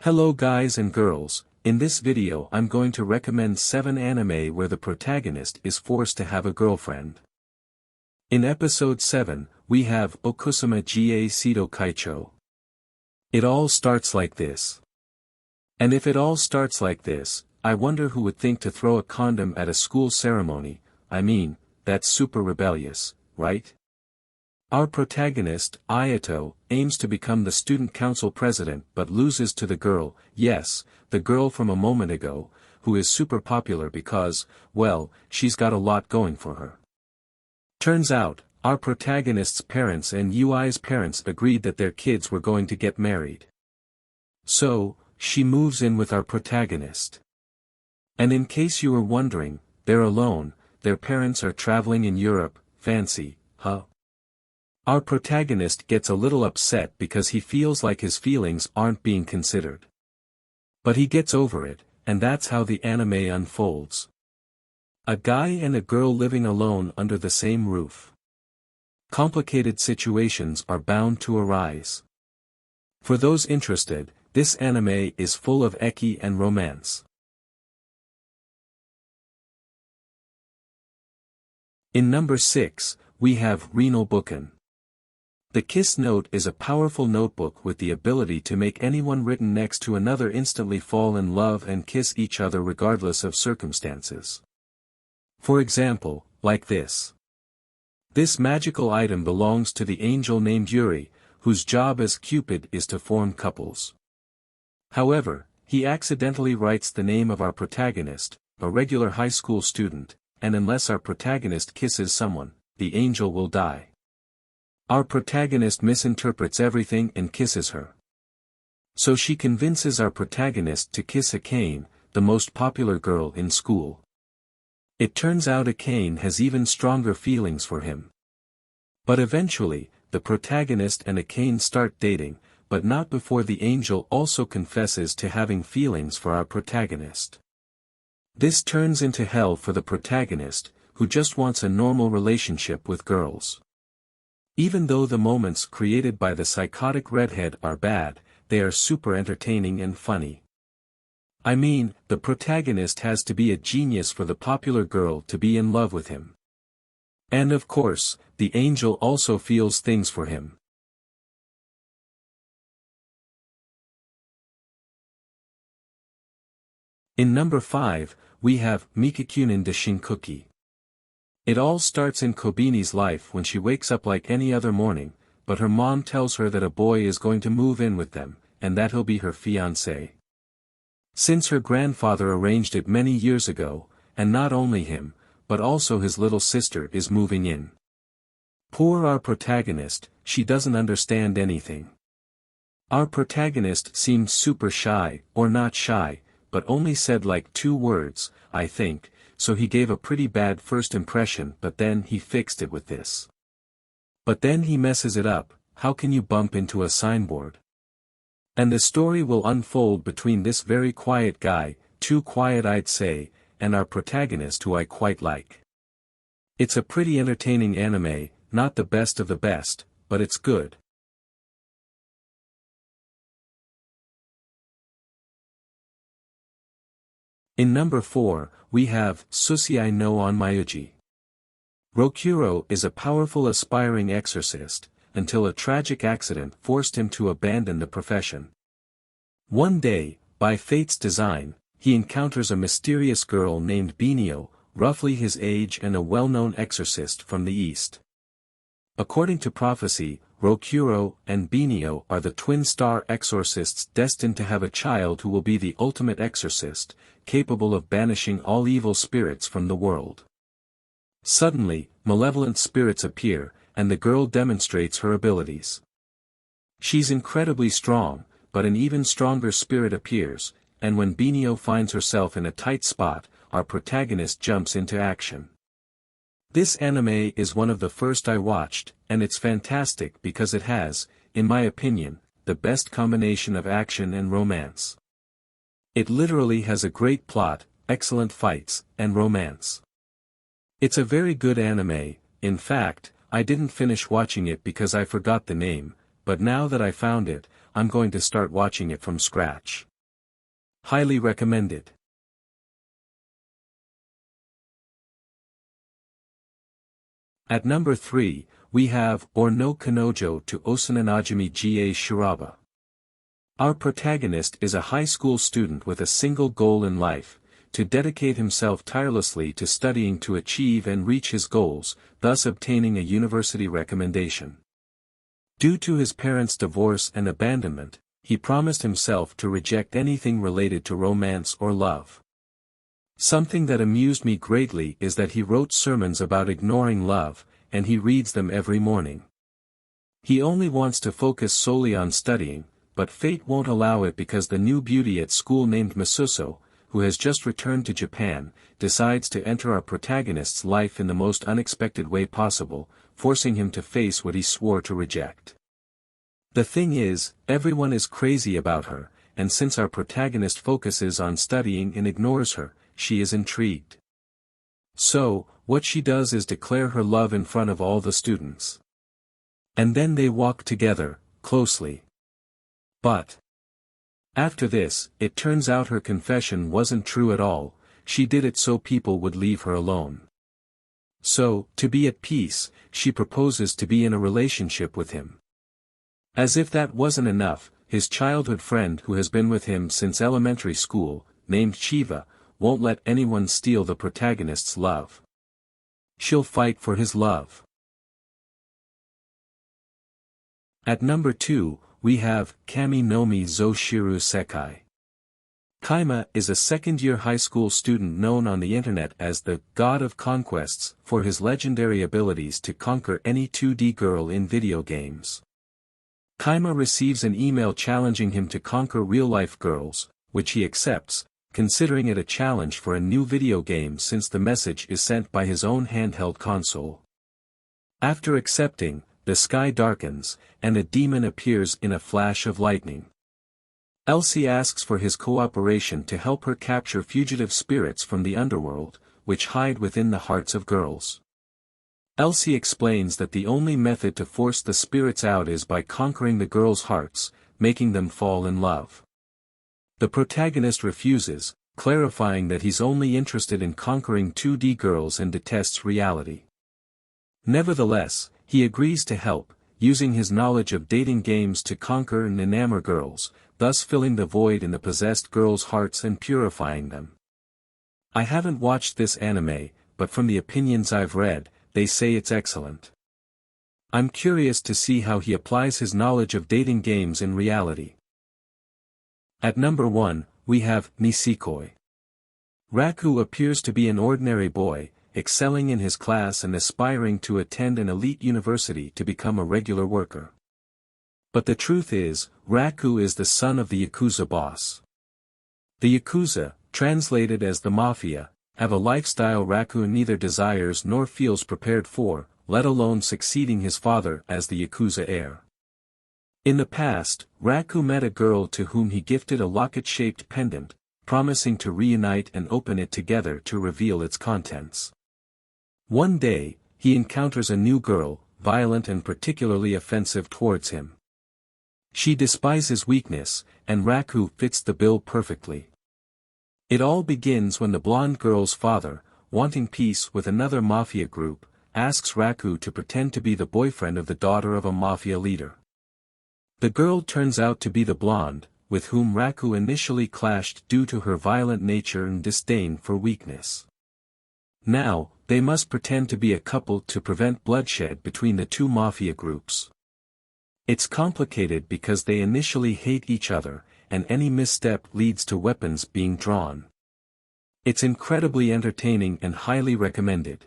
Hello guys and girls, in this video I'm going to recommend 7 anime where the protagonist is forced to have a girlfriend. In episode 7, we have Okusama ga Seto Kaicho. It all starts like this. And if it all starts like this, I wonder who would think to throw a condom at a school ceremony. I mean, that's super rebellious, right? Our protagonist, Ayato, aims to become the student council president but loses to the girl, yes, the girl from a moment ago, who is super popular because, well, she's got a lot going for her. Turns out, our protagonist's parents and Yui's parents agreed that their kids were going to get married. So, she moves in with our protagonist. And in case you were wondering, they're alone, their parents are traveling in Europe, fancy, huh? Our protagonist gets a little upset because he feels like his feelings aren't being considered. But he gets over it, and that's how the anime unfolds. A guy and a girl living alone under the same roof. Complicated situations are bound to arise. For those interested, this anime is full of eki and romance. In number 6, we have Reno Buken. The Kiss Note is a powerful notebook with the ability to make anyone written next to another instantly fall in love and kiss each other regardless of circumstances. For example, like this. This magical item belongs to the angel named Yuri, whose job as Cupid is to form couples. However, he accidentally writes the name of our protagonist, a regular high school student, and unless our protagonist kisses someone, the angel will die. Our protagonist misinterprets everything and kisses her. So she convinces our protagonist to kiss Akane, the most popular girl in school. It turns out Akane has even stronger feelings for him. But eventually, the protagonist and Akane start dating, but not before the angel also confesses to having feelings for our protagonist. This turns into hell for the protagonist, who just wants a normal relationship with girls. Even though the moments created by the psychotic redhead are bad, they are super entertaining and funny. I mean, the protagonist has to be a genius for the popular girl to be in love with him. And of course, the angel also feels things for him. In number 5, we have Mikakunin de Shinkuki. It all starts in Kobini's life when she wakes up like any other morning, but her mom tells her that a boy is going to move in with them, and that he'll be her fiancé. Since her grandfather arranged it many years ago, and not only him, but also his little sister is moving in. Poor our protagonist, she doesn't understand anything. Our protagonist seemed super shy, or not shy, but only said like 2 words, I think, so he gave a pretty bad first impression but then he fixed it with this. But then he messes it up, how can you bump into a signboard? And the story will unfold between this very quiet guy, too quiet I'd say, and our protagonist who I quite like. It's a pretty entertaining anime, not the best of the best, but it's good. In number 4, we have Susei no Onmyuji. Rokuro is a powerful aspiring exorcist, until a tragic accident forced him to abandon the profession. One day, by fate's design, he encounters a mysterious girl named Binio, roughly his age and a well-known exorcist from the East. According to prophecy, Rokuro and Binio are the twin-star exorcists destined to have a child who will be the ultimate exorcist, capable of banishing all evil spirits from the world. Suddenly, malevolent spirits appear, and the girl demonstrates her abilities. She's incredibly strong, but an even stronger spirit appears, and when Binio finds herself in a tight spot, our protagonist jumps into action. This anime is one of the first I watched, and it's fantastic because it has, in my opinion, the best combination of action and romance. It literally has a great plot, excellent fights, and romance. It's a very good anime. In fact, I didn't finish watching it because I forgot the name, but now that I found it, I'm going to start watching it from scratch. Highly recommended. At number 3, we have Or no Kanojo to Osananajimi ga Shiraba. Our protagonist is a high school student with a single goal in life, to dedicate himself tirelessly to studying to achieve and reach his goals, thus obtaining a university recommendation. Due to his parents' divorce and abandonment, he promised himself to reject anything related to romance or love. Something that amused me greatly is that he wrote sermons about ignoring love, and he reads them every morning. He only wants to focus solely on studying, but fate won't allow it because the new beauty at school named Masuso, who has just returned to Japan, decides to enter our protagonist's life in the most unexpected way possible, forcing him to face what he swore to reject. The thing is, everyone is crazy about her, and since our protagonist focuses on studying and ignores her, she is intrigued. So, what she does is declare her love in front of all the students. And then they walk together, closely. But after this, it turns out her confession wasn't true at all, she did it so people would leave her alone. So, to be at peace, she proposes to be in a relationship with him. As if that wasn't enough, his childhood friend who has been with him since elementary school, named Shiva, won't let anyone steal the protagonist's love. She'll fight for his love. At number 2, we have Kami no Mi zo Shiru Sekai. Kaima is a second-year high school student known on the internet as the God of Conquests for his legendary abilities to conquer any 2D girl in video games. Kaima receives an email challenging him to conquer real-life girls, which he accepts, considering it a challenge for a new video game since the message is sent by his own handheld console. After accepting, the sky darkens, and a demon appears in a flash of lightning. Elsie asks for his cooperation to help her capture fugitive spirits from the underworld, which hide within the hearts of girls. Elsie explains that the only method to force the spirits out is by conquering the girls' hearts, making them fall in love. The protagonist refuses, clarifying that he's only interested in conquering 2D girls and detests reality. Nevertheless, he agrees to help, using his knowledge of dating games to conquer and enamor girls, thus filling the void in the possessed girls' hearts and purifying them. I haven't watched this anime, but from the opinions I've read, they say it's excellent. I'm curious to see how he applies his knowledge of dating games in reality. At number 1, we have Nisekoi. Raku appears to be an ordinary boy, excelling in his class and aspiring to attend an elite university to become a regular worker. But the truth is, Raku is the son of the Yakuza boss. The Yakuza, translated as the Mafia, have a lifestyle Raku neither desires nor feels prepared for, let alone succeeding his father as the Yakuza heir. In the past, Raku met a girl to whom he gifted a locket-shaped pendant, promising to reunite and open it together to reveal its contents. One day, he encounters a new girl, violent and particularly offensive towards him. She despises weakness, and Raku fits the bill perfectly. It all begins when the blonde girl's father, wanting peace with another mafia group, asks Raku to pretend to be the boyfriend of the daughter of a mafia leader. The girl turns out to be the blonde, with whom Raku initially clashed due to her violent nature and disdain for weakness. Now, they must pretend to be a couple to prevent bloodshed between the two mafia groups. It's complicated because they initially hate each other, and any misstep leads to weapons being drawn. It's incredibly entertaining and highly recommended.